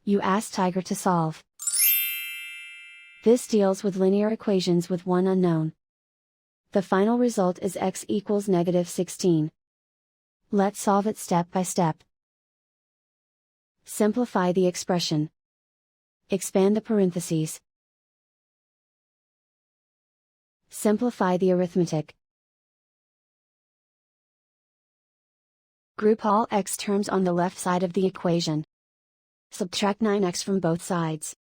You ask Tiger to solve. This deals with linear equations with one unknown. The final result is x equals -16. Let's solve it step by step. Simplify the expression. Expand the parentheses. Simplify the arithmetic. Group all x terms on the left side of the equation. Subtract 9x from both sides.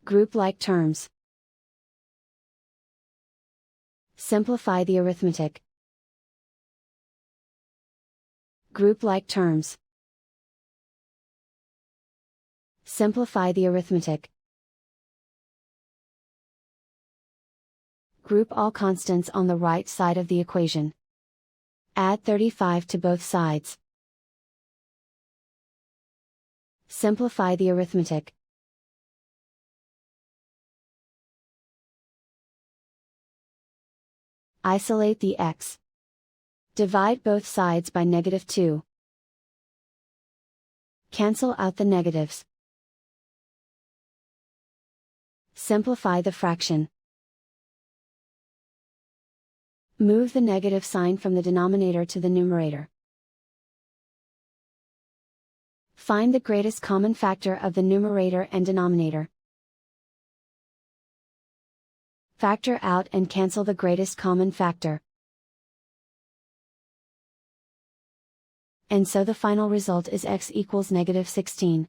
Group like terms. Simplify the arithmetic. Group like terms. Simplify the arithmetic. Group all constants on the right side of the equation. Add 35 to both sides. Simplify the arithmetic. Isolate the x. Divide both sides by -2. Cancel out the negatives. Simplify the fraction. Move the negative sign from the denominator to the numerator. Find the greatest common factor of the numerator and denominator. Factor out and cancel the greatest common factor. And so the final result is x equals -16.